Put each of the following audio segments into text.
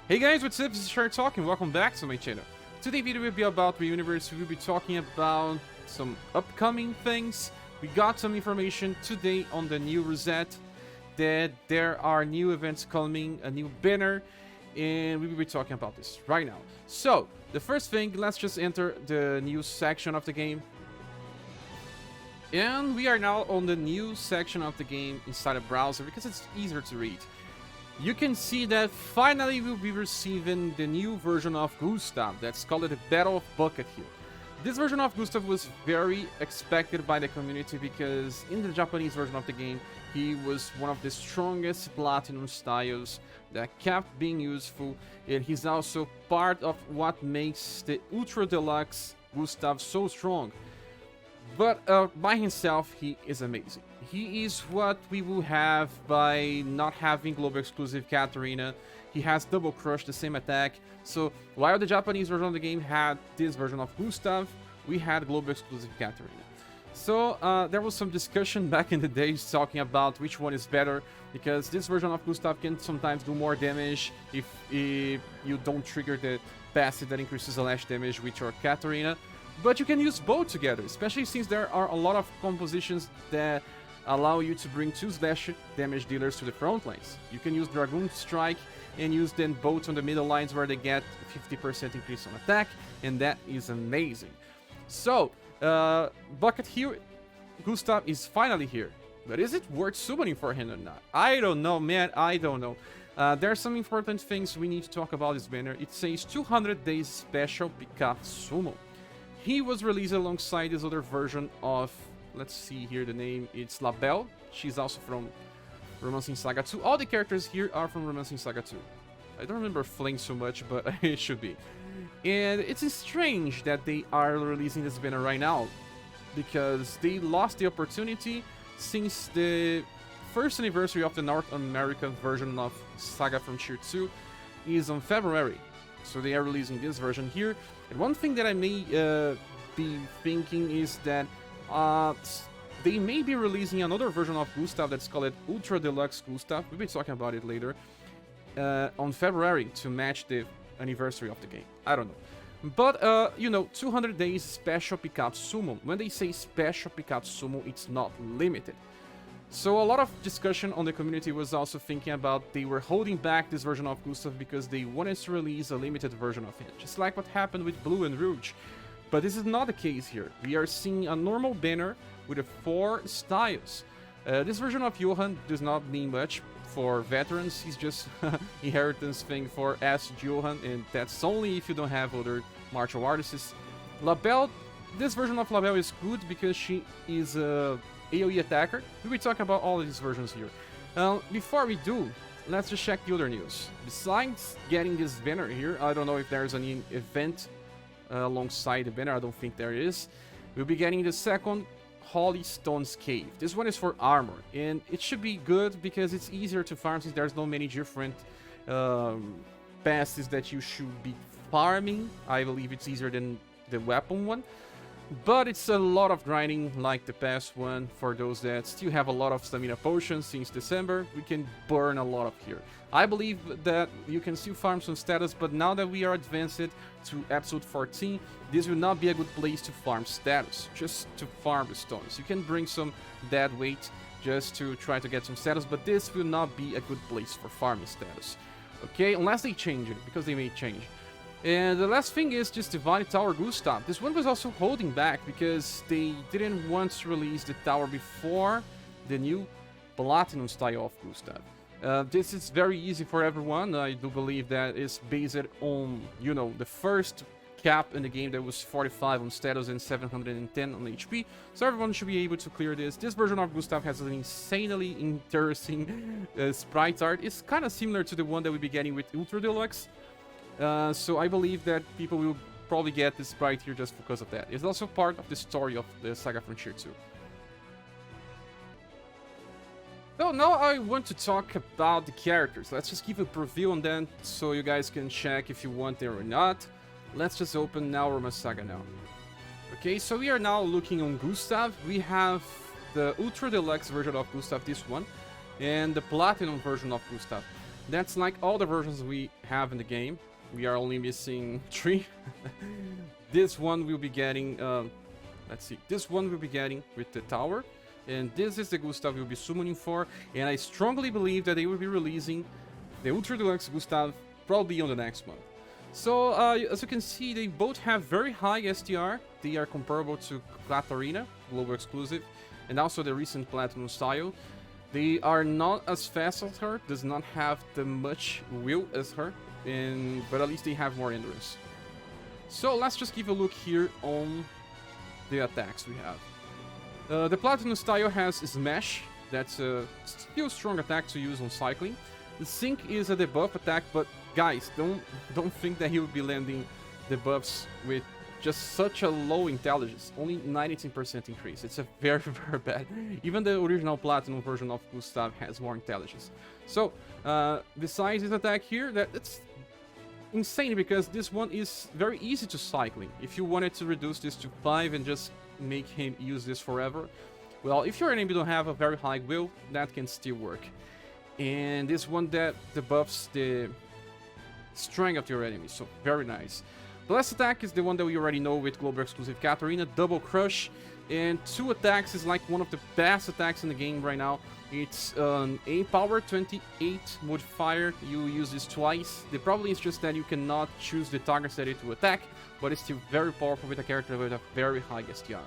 Hey guys, what's up? This is ScherBR talking. Welcome back to my channel. Today video will be about the universe. We will be talking about some upcoming things. We got some information today on the new reset that there are new events coming, a new banner, and we will be talking about this right now. So, the first thing, let's just enter the news section of the game. And we are now on the news section of the game inside a browser because it's easier to read. You can see that finally we'll be receiving the new version of Gustave that's called the Battle of Buckethill. This version of Gustave was very expected by the community because in the Japanese version of the game, he was one of the strongest platinum styles that kept being useful, and he's also part of what makes the Ultra Deluxe Gustave so strong. But by himself, he is amazing. He is what we will have by not having global exclusive Katarina. He has double crush, the same attack. So while the Japanese version of the game had this version of Gustave, we had global exclusive Katarina. So there was some discussion back in the days talking about which one is better, because this version of Gustave can sometimes do more damage if you don't trigger the passive that increases the lash damage with your Katarina. But you can use both together, especially since there are a lot of compositions that allow you to bring two slash damage dealers to the front lines. You can use Dragoon Strike and use them both on the middle lines where they get 50% increase on attack, and that is amazing. So, Buckethill Gustave is finally here. But is it worth summoning for him or not? I don't know, man, I don't know. There are some important things we need to talk about this banner. It says 200 days special pickup summon. He was released alongside this other version of, let's see here the name, it's Labelle. She's also from Romancing Saga 2. All the characters here are from Romancing Saga 2. I don't remember Flame so much, but it should be. And it's strange that they are releasing this banner right now, because they lost the opportunity since the first anniversary of the North American version of Saga Frontier 2 is on February. So they are releasing this version here. And one thing that I may be thinking is that they may be releasing another version of Gustave that's called Ultra Deluxe Gustave. We'll be talking about it later. On February to match the anniversary of the game. I don't know. But, you know, 200 days special pickup summon. When they say special pickup summon, it's not limited. So a lot of discussion on the community was also thinking about they were holding back this version of Gustave because they wanted to release a limited version of him, just like what happened with Blue and Rouge. But this is not the case here. We are seeing a normal banner with 4 styles. This version of Johan does not mean much for veterans. He's just inheritance thing for S. Johan, and that's only if you don't have other martial artists. Labelle, this version of Labelle is good because she is a AoE attacker. We'll be talking about all of these versions here. Before we do, let's just check the other news. Besides getting this banner here, I don't know if there's any event alongside the banner, I don't think there is. We'll be getting the second Holy Stones Cave. This one is for armor, and it should be good because it's easier to farm since there's no many different passes that you should be farming. I believe it's easier than the weapon one. But it's a lot of grinding like the past one. For those that still have a lot of stamina potions since December, we can burn a lot of here. I believe that you can still farm some status, but now that we are advanced to episode 14, this will not be a good place to farm status, just to farm the stones. You can bring some dead weight just to try to get some status, but this will not be a good place for farming status. Okay, unless they change it, because they may change. And the last thing is just Divine Tower Gustave. This one was also holding back because they didn't want to release the tower before the new Platinum style of Gustave. This is very easy for everyone. I do believe that it's based on, you know, the first cap in the game that was 45 on status and 710 on HP. So everyone should be able to clear this. This version of Gustave has an insanely interesting sprite art. It's kind of similar to the one that we'll be getting with Ultra Deluxe. So I believe that people will probably get this sprite here just because of that. It's also part of the story of the Saga Frontier 2. So now I want to talk about the characters. Let's just give a preview on them so you guys can check if you want them or not. Let's just open now Romancing Saga now. Okay, so we are now looking on Gustave. We have the Ultra Deluxe version of Gustave, this one, and the Platinum version of Gustave. That's like all the versions we have in the game. We are only missing 3. This one we'll be getting, let's see, this one we'll be getting with the tower. And this is the Gustave we'll be summoning for. And I strongly believe that they will be releasing the Ultra Deluxe Gustave probably on the next month. So, as you can see, they both have very high STR. They are comparable to Katarina, global exclusive, and also the recent Platinum style. They are not as fast as her, does not have the much will as her, but at least they have more endurance. So let's just give a look here on the attacks we have. The Platinum style has Smash, that's a still strong attack to use on cycling. The Sync is a debuff attack, but guys, don't think that he will be landing debuffs with just such a low intelligence, only 19% increase. It's a very, very bad. Even the original Platinum version of Gustave has more intelligence. So, besides this attack here, it's insane because this one is very easy to cycling. If you wanted to reduce this to 5 and just make him use this forever, well, if your enemy don't have a very high will, that can still work. And this one that debuffs the strength of your enemy, so very nice. The last attack is the one that we already know with global exclusive Katarina, Double Crush, and 2 attacks is like one of the best attacks in the game right now. It's an A power 28 modifier. You use this twice. The problem is just that you cannot choose the target set to attack, but it's still very powerful with a character with a very high STR.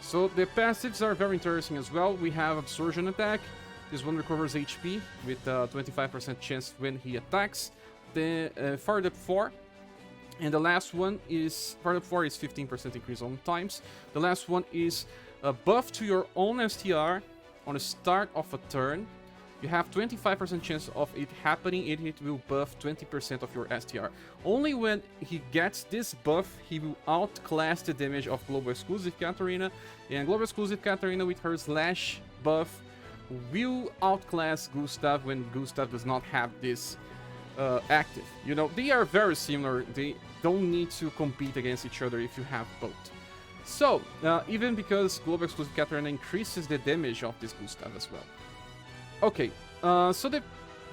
So the passives are very interesting as well. We have Absorption attack. This one recovers HP with a 25% chance when he attacks. The Fired Up 4. And the last one is, Fired Up 4 is 15% increase on times. The last one is a buff to your own STR on the start of a turn. You have 25% chance of it happening, and it will buff 20% of your STR. Only when he gets this buff, he will outclass the damage of Global Exclusive Katarina. And Global Exclusive Katarina with her Slash buff will outclass Gustave when Gustave does not have this active. You know, they are very similar. They don't need to compete against each other if you have both. So, even because Global Exclusive Katarina increases the damage of this Gustave as well. Okay, so the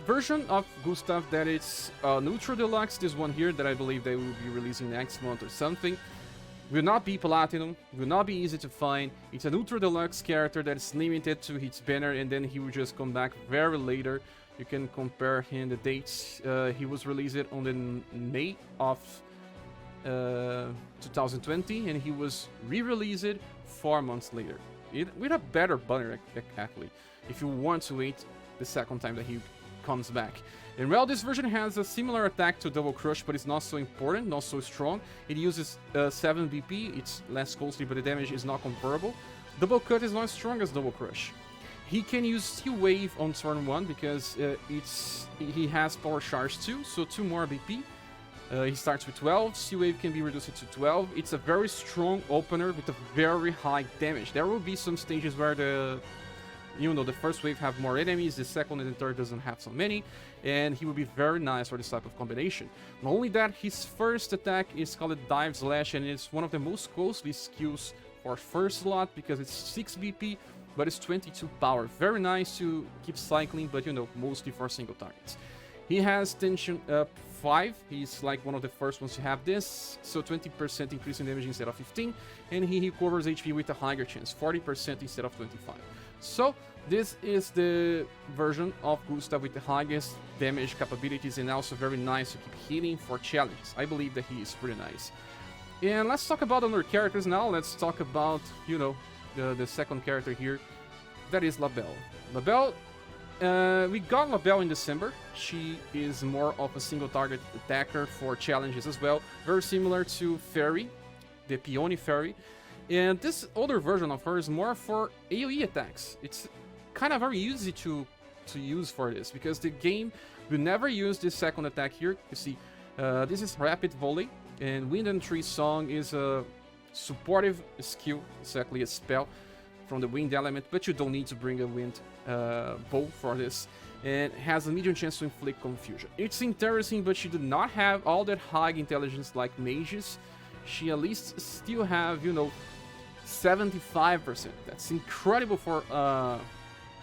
version of Gustave that is Ultra Deluxe, this one here that I believe they will be releasing next month or something, will not be Platinum, will not be easy to find. It's an Ultra Deluxe character that is limited to his banner, and then he will just come back very later. You can compare him the dates. He was released on the May of 2020, and he was re-released 4 months later. With a better banner, actually, if you want to wait the second time that he comes back. And well, this version has a similar attack to Double Crush, but it's not so important, not so strong. It uses 7 BP, it's less costly, but the damage is not comparable. Double Cut is not as strong as Double Crush. He can use Steel Wave on turn 1 because he has Power Charge too, so 2 more BP. He starts with 12, Steel Wave can be reduced to 12. It's a very strong opener with a very high damage. There will be some stages where the first wave have more enemies, the second and the third doesn't have so many, and he will be very nice for this type of combination. Not only that, his first attack is called Dive Slash, and it's one of the most costly skills for first slot because it's 6 BP, but it's 22 power. Very nice to keep cycling, but mostly for single targets. He has Tension Up 5, he's like one of the first ones to have this, so 20% increase in damage instead of 15, and he recovers HP with a higher chance, 40% instead of 25. So, this is the version of Gustave with the highest damage capabilities, and also very nice to keep healing for challenges. I believe that he is pretty nice. And let's talk about other characters now. Let's talk about, the second character here. That is LaBelle. LaBelle, we got LaBelle in December. She is more of a single target attacker for challenges as well. Very similar to Fairy, the Peony Fairy. And this older version of her is more for AoE attacks. It's kind of very easy to use for this, because the game will never use this second attack here. You see, this is Rapid Volley, and Wind and Tree Song is a supportive skill, exactly a spell from the wind element, but you don't need to bring a wind bow for this. And has a medium chance to inflict confusion. It's interesting, but she did not have all that high intelligence like mages. She at least still have, 75%. That's incredible for a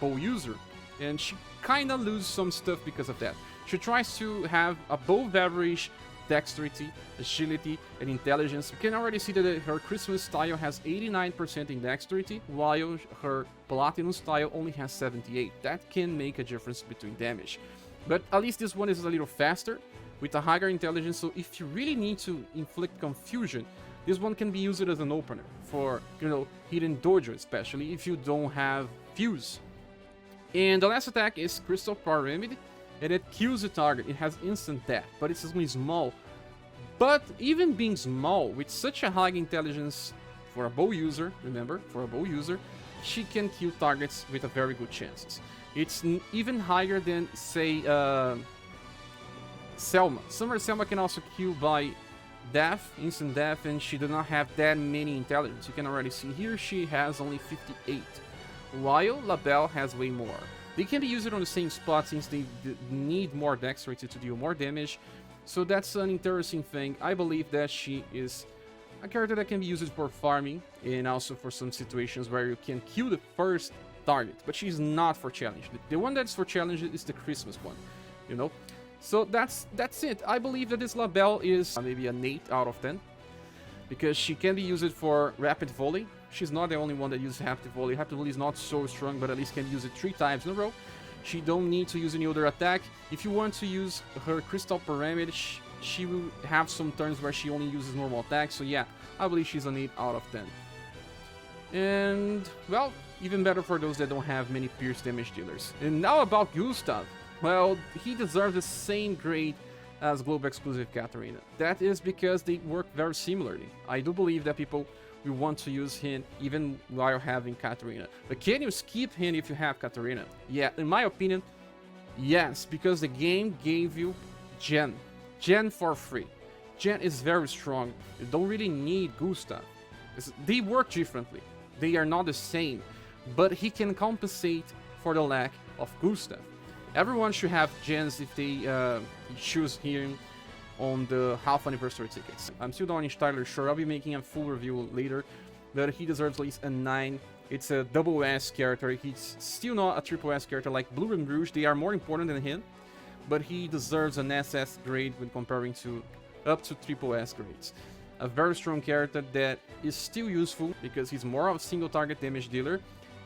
bow user. And she kinda loses some stuff because of that. She tries to have above average dexterity, agility, and intelligence. You can already see that her Christmas style has 89% in dexterity, while her Platinum style only has 78. That can make a difference between damage. But at least this one is a little faster, with a higher intelligence, so if you really need to inflict confusion, this one can be used as an opener for, you know, hidden dojo, especially if you don't have fuse. And the last attack is Crystal Power Remedy, and it kills the target. It has instant death, but it's only small. But even being small, with such a high intelligence for a bow user, remember, for a bow user, she can kill targets with a very good chances. It's even higher than, say, Selma. Summer Selma can also kill by death, instant death, and she does not have that many intelligence. You can already see here she has only 58, while LaBelle has way more. They can be used on the same spot since they need more dexterity to deal more damage, so that's an interesting thing. I believe that she is a character that can be used for farming and also for some situations where you can kill the first target, but she's not for challenge. The one that's for challenge is the Christmas one, you know? So that's it. I believe that this LaBelle is maybe an 8 out of 10, because she can be used for rapid volley. She's not the only one that uses rapid volley. Rapid volley is not so strong, but at least can use it 3 times in a row. She don't need to use any other attack. If you want to use her Crystal Pyramid, she will have some turns where she only uses normal attacks. So yeah, I believe she's an 8 out of 10. And, well, even better for those that don't have many pierce damage dealers. And now about Gustave. Well, he deserves the same grade as Global Exclusive Katarina. That is because they work very similarly. I do believe that people will want to use him even while having Katarina. But can you skip him if you have Katarina? Yeah, in my opinion, yes, because the game gave you Jen. Jen for free. Jen is very strong. You don't really need Gustave. They work differently. They are not the same. But he can compensate for the lack of Gustave. Everyone should have gens if they choose him on the half anniversary tickets. I'm still not entirely sure. I'll be making a full review later, but he deserves at least a 9. It's a double S character. He's still not a triple S character like Blue and Rouge. They are more important than him, but he deserves an SS grade when comparing to up to triple S grades. A very strong character that is still useful because he's more of a single target damage dealer.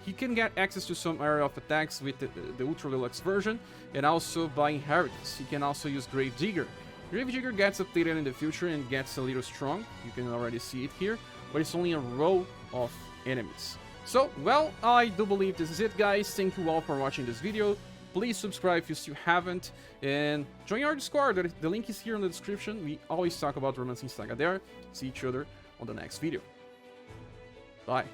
He can get access to some area of attacks with the Ultra Deluxe version, and also by inheritance. He can also use Grave Digger. Grave Digger gets updated in the future and gets a little strong. You can already see it here, but it's only a row of enemies. So, well, I do believe this is it, guys. Thank you all for watching this video. Please subscribe if you still haven't, and join our Discord. The link is here in the description. We always talk about Romancing SaGa there. See each other on the next video. Bye.